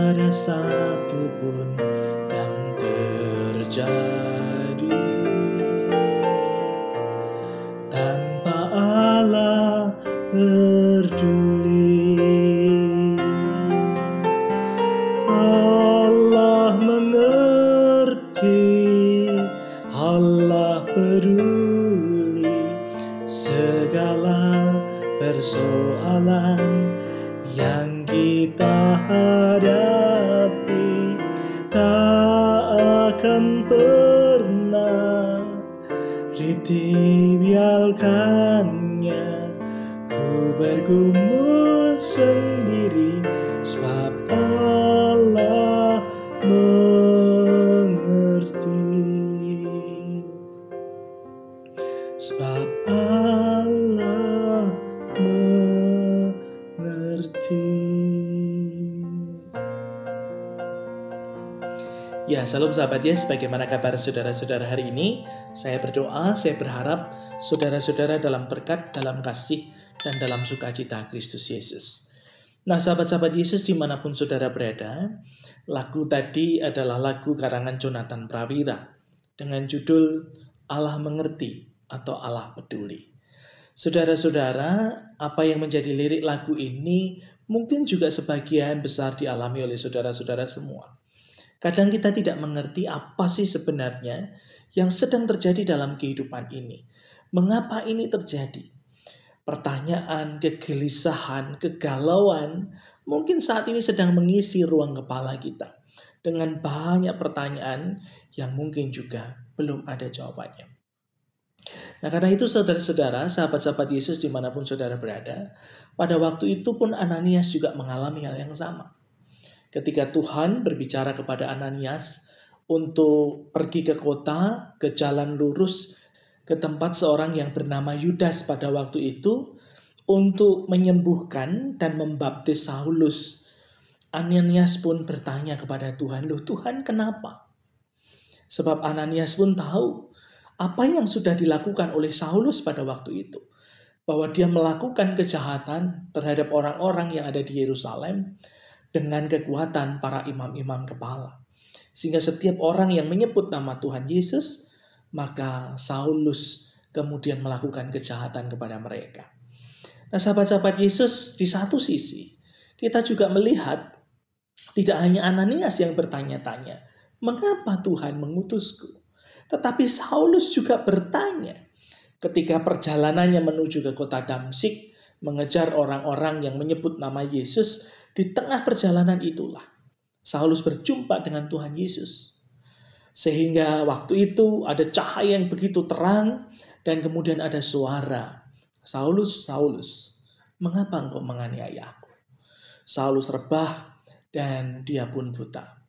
ada satu pun yang terjadi tanpa Allah peduli. Allah mengerti, Allah peduli segala persoalan yang kita hadapi. Tak akan pernah ditinggalkannya. Ku bergumul sendiri sebab Allah mengerti. Sebab Allah mengerti. Ya, salam sahabat Yes, bagaimana kabar saudara-saudara hari ini? Saya berdoa, saya berharap saudara-saudara dalam berkat, dalam kasih, dan dalam sukacita Kristus Yesus. Nah, sahabat-sahabat Yesus dimanapun saudara berada, lagu tadi adalah lagu karangan Jonathan Prawira dengan judul Allah Mengerti atau Allah Peduli. Saudara-saudara, apa yang menjadi lirik lagu ini mungkin juga sebagian besar dialami oleh saudara-saudara semua. Kadang kita tidak mengerti apa sih sebenarnya yang sedang terjadi dalam kehidupan ini. Mengapa ini terjadi? Pertanyaan, kegelisahan, kegalauan mungkin saat ini sedang mengisi ruang kepala kita dengan banyak pertanyaan yang mungkin juga belum ada jawabannya. Nah, karena itu saudara-saudara, sahabat-sahabat Yesus dimanapun saudara berada, pada waktu itu pun Ananias juga mengalami hal yang sama. Ketika Tuhan berbicara kepada Ananias untuk pergi ke kota, ke jalan lurus, ke tempat seorang yang bernama Yudas pada waktu itu, untuk menyembuhkan dan membaptis Saulus. Ananias pun bertanya kepada Tuhan, "Loh Tuhan, kenapa?" Sebab Ananias pun tahu apa yang sudah dilakukan oleh Saulus pada waktu itu. Bahwa dia melakukan kejahatan terhadap orang-orang yang ada di Yerusalem dengan kekuatan para imam-imam kepala. Sehingga setiap orang yang menyebut nama Tuhan Yesus, maka Saulus kemudian melakukan kejahatan kepada mereka. Nah, sahabat-sahabat Yesus, di satu sisi kita juga melihat tidak hanya Ananias yang bertanya-tanya, "Mengapa Tuhan mengutusku?" Tetapi Saulus juga bertanya ketika perjalanannya menuju ke kota Damsyik, mengejar orang-orang yang menyebut nama Yesus. Di tengah perjalanan itulah Saulus berjumpa dengan Tuhan Yesus. Sehingga waktu itu ada cahaya yang begitu terang dan kemudian ada suara, "Saulus, Saulus, mengapa engkau menganiaya aku?" Saulus rebah dan dia pun buta.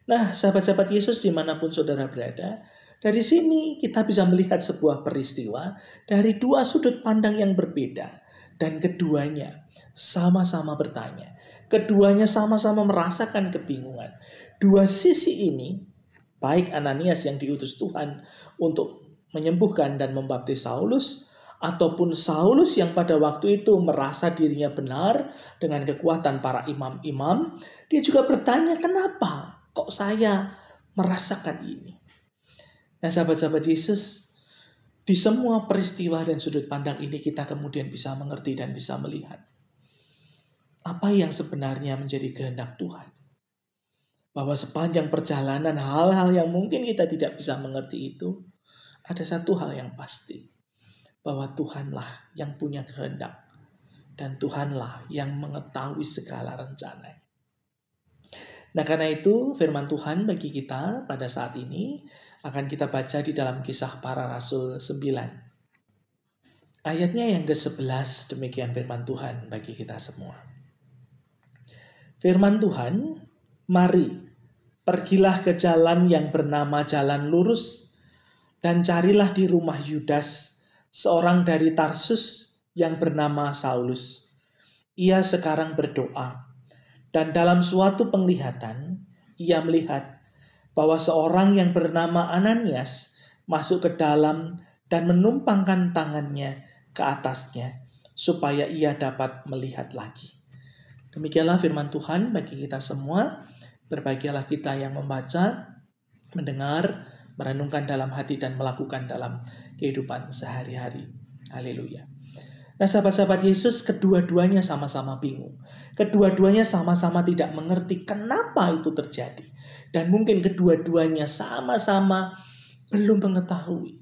Nah, sahabat-sahabat Yesus dimanapun saudara berada, dari sini kita bisa melihat sebuah peristiwa dari dua sudut pandang yang berbeda. Dan keduanya sama-sama bertanya. Keduanya sama-sama merasakan kebingungan. Dua sisi ini, baik Ananias yang diutus Tuhan untuk menyembuhkan dan membaptis Saulus, ataupun Saulus yang pada waktu itu merasa dirinya benar dengan kekuatan para imam-imam, dia juga bertanya, "Kenapa kok saya merasakan ini?" Nah, sahabat-sahabat Yesus, di semua peristiwa dan sudut pandang ini kita kemudian bisa mengerti dan bisa melihat apa yang sebenarnya menjadi kehendak Tuhan. Bahwa sepanjang perjalanan hal-hal yang mungkin kita tidak bisa mengerti itu, ada satu hal yang pasti. Bahwa Tuhanlah yang punya kehendak. Dan Tuhanlah yang mengetahui segala rencana. Nah, karena itu firman Tuhan bagi kita pada saat ini akan kita baca di dalam Kisah Para Rasul 9. Ayatnya yang ke-11, demikian firman Tuhan bagi kita semua. Firman Tuhan, "Mari, pergilah ke jalan yang bernama Jalan Lurus, dan carilah di rumah Yudas, seorang dari Tarsus yang bernama Saulus. Ia sekarang berdoa, dan dalam suatu penglihatan, ia melihat bahwa seorang yang bernama Ananias masuk ke dalam dan menumpangkan tangannya ke atasnya, supaya ia dapat melihat lagi. Demikianlah firman Tuhan bagi kita semua. Berbahagialah kita yang membaca, mendengar, merenungkan dalam hati dan melakukan dalam kehidupan sehari-hari. Haleluya. Nah, sahabat-sahabat Yesus, kedua-duanya sama-sama bingung. Kedua-duanya sama-sama tidak mengerti kenapa itu terjadi. Dan mungkin kedua-duanya sama-sama belum mengetahui.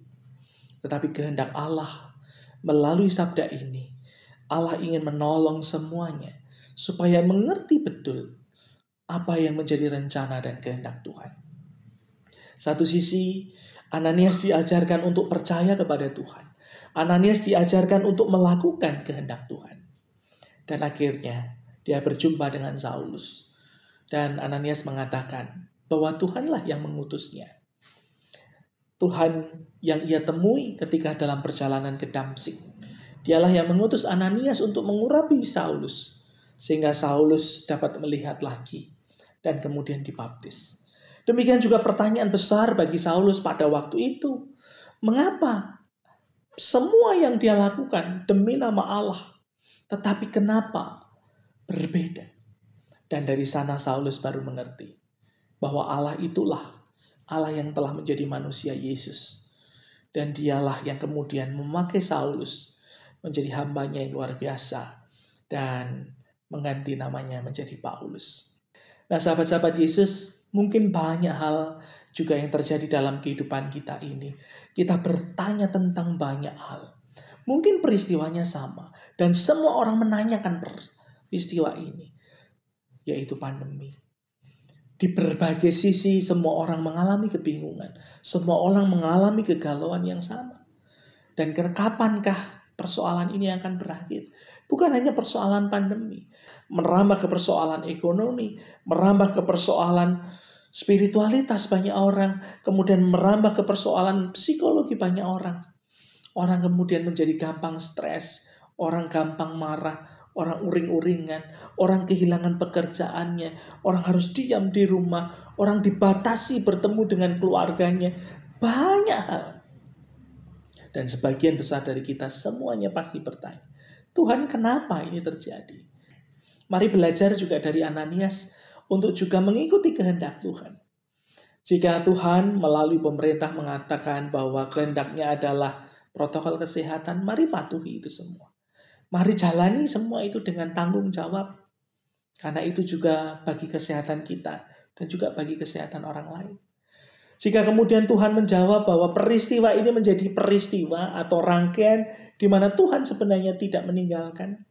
Tetapi kehendak Allah melalui sabda ini, Allah ingin menolong semuanya supaya mengerti betul apa yang menjadi rencana dan kehendak Tuhan. Satu sisi, Ananias diajarkan untuk percaya kepada Tuhan. Ananias diajarkan untuk melakukan kehendak Tuhan. Dan akhirnya dia berjumpa dengan Saulus. Dan Ananias mengatakan bahwa Tuhanlah yang mengutusnya. Tuhan yang ia temui ketika dalam perjalanan ke Damsyik. Dialah yang mengutus Ananias untuk mengurapi Saulus. Sehingga Saulus dapat melihat lagi dan kemudian dibaptis. Demikian juga pertanyaan besar bagi Saulus pada waktu itu. Mengapa semua yang dia lakukan demi nama Allah, tetapi kenapa berbeda? Dan dari sana Saulus baru mengerti bahwa Allah itulah Allah yang telah menjadi manusia Yesus. Dan dialah yang kemudian memakai Saulus menjadi hambanya yang luar biasa dan mengganti namanya menjadi Paulus. Nah, sahabat-sahabat Yesus, mungkin banyak hal juga yang terjadi dalam kehidupan kita ini. Kita bertanya tentang banyak hal. Mungkin peristiwanya sama. Dan semua orang menanyakan peristiwa ini. Yaitu pandemi. Di berbagai sisi semua orang mengalami kebingungan. Semua orang mengalami kegalauan yang sama. Dan kapankah persoalan ini akan berakhir? Bukan hanya persoalan pandemi, merambah ke persoalan ekonomi, merambah ke persoalan spiritualitas banyak orang, kemudian merambah ke persoalan psikologi banyak orang. Orang kemudian menjadi gampang stres, orang gampang marah, orang uring-uringan, orang kehilangan pekerjaannya, orang harus diam di rumah, orang dibatasi bertemu dengan keluarganya, banyak hal. Dan sebagian besar dari kita semuanya pasti bertanya, Tuhan, kenapa ini terjadi? Mari belajar juga dari Ananias untuk juga mengikuti kehendak Tuhan. Jika Tuhan melalui pemerintah mengatakan bahwa kehendaknya adalah protokol kesehatan, mari patuhi itu semua. Mari jalani semua itu dengan tanggung jawab. Karena itu juga bagi kesehatan kita dan juga bagi kesehatan orang lain. Jika kemudian Tuhan menjawab bahwa peristiwa ini menjadi peristiwa atau rangkaian di mana Tuhan sebenarnya tidak meninggalkan.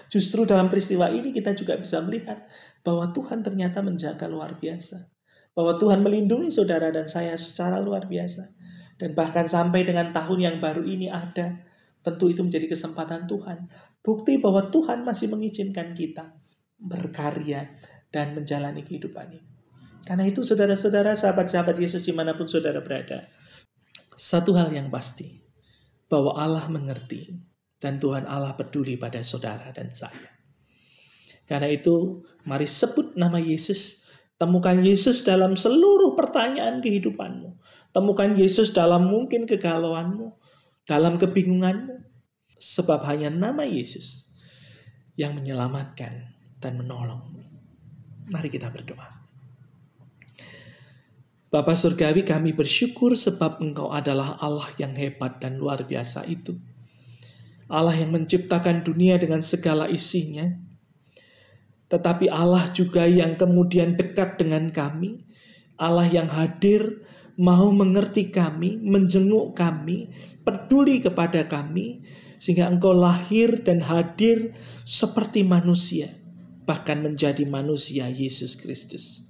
Justru dalam peristiwa ini kita juga bisa melihat bahwa Tuhan ternyata menjaga luar biasa. Bahwa Tuhan melindungi saudara dan saya secara luar biasa. Dan bahkan sampai dengan tahun yang baru ini ada. Tentu itu menjadi kesempatan Tuhan. Bukti bahwa Tuhan masih mengizinkan kita berkarya dan menjalani kehidupan ini. Karena itu saudara-saudara, sahabat-sahabat Yesus dimanapun saudara berada. Satu hal yang pasti. Bahwa Allah mengerti. Dan Tuhan Allah peduli pada saudara dan saya. Karena itu mari sebut nama Yesus. Temukan Yesus dalam seluruh pertanyaan kehidupanmu. Temukan Yesus dalam mungkin kegalauanmu. Dalam kebingunganmu. Sebab hanya nama Yesus yang menyelamatkan dan menolongmu. Mari kita berdoa. Bapa Surgawi, kami bersyukur sebab Engkau adalah Allah yang hebat dan luar biasa itu. Allah yang menciptakan dunia dengan segala isinya. Tetapi Allah juga yang kemudian dekat dengan kami. Allah yang hadir, mau mengerti kami, menjenguk kami, peduli kepada kami. Sehingga Engkau lahir dan hadir seperti manusia. Bahkan menjadi manusia Yesus Kristus.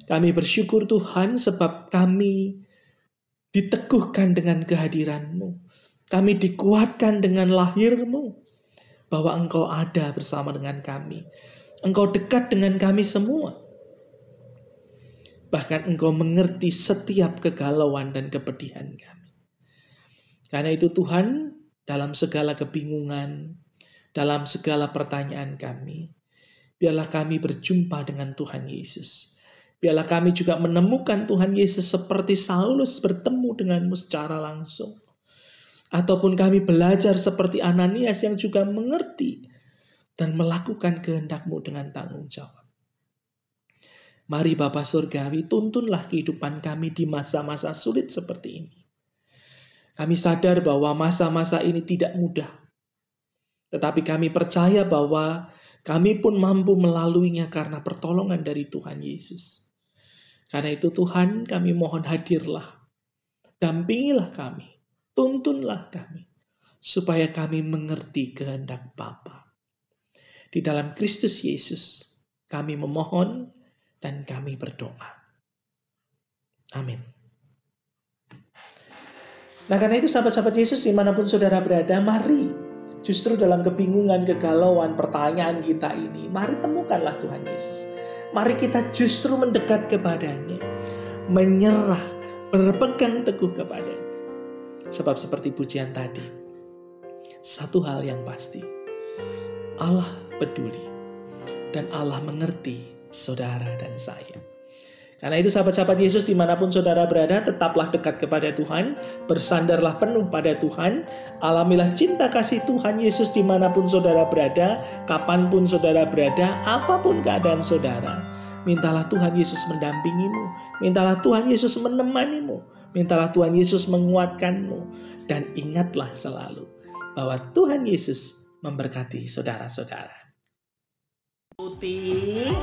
Kami bersyukur Tuhan sebab kami diteguhkan dengan kehadiran-Mu. Kami dikuatkan dengan lahir-Mu. Bahwa Engkau ada bersama dengan kami. Engkau dekat dengan kami semua. Bahkan Engkau mengerti setiap kegalauan dan kepedihan kami. Karena itu Tuhan, dalam segala kebingungan, dalam segala pertanyaan kami, biarlah kami berjumpa dengan Tuhan Yesus. Biarlah kami juga menemukan Tuhan Yesus seperti Saulus bertemu denganmu secara langsung. Ataupun kami belajar seperti Ananias yang juga mengerti dan melakukan kehendak-Mu dengan tanggung jawab. Mari Bapa Surgawi, tuntunlah kehidupan kami di masa-masa sulit seperti ini. Kami sadar bahwa masa-masa ini tidak mudah. Tetapi kami percaya bahwa kami pun mampu melaluinya karena pertolongan dari Tuhan Yesus. Karena itu Tuhan, kami mohon hadirlah. Dampingilah kami. Tuntunlah kami. Supaya kami mengerti kehendak Bapa. Di dalam Kristus Yesus, kami memohon dan kami berdoa. Amin. Nah, karena itu sahabat-sahabat Yesus dimanapun saudara berada, mari justru dalam kebingungan, kegalauan, pertanyaan kita ini, mari temukanlah Tuhan Yesus. Mari kita justru mendekat kepadanya, menyerah, berpegang teguh kepadanya. Sebab seperti pujian tadi, satu hal yang pasti, Allah peduli dan Allah mengerti saudara dan saya. Karena itu sahabat-sahabat Yesus dimanapun saudara berada, tetaplah dekat kepada Tuhan, bersandarlah penuh pada Tuhan, alamilah cinta kasih Tuhan Yesus dimanapun saudara berada, kapanpun saudara berada, apapun keadaan saudara. Mintalah Tuhan Yesus mendampingimu, mintalah Tuhan Yesus menemanimu, mintalah Tuhan Yesus menguatkanmu, dan ingatlah selalu bahwa Tuhan Yesus memberkati saudara-saudara. Putih.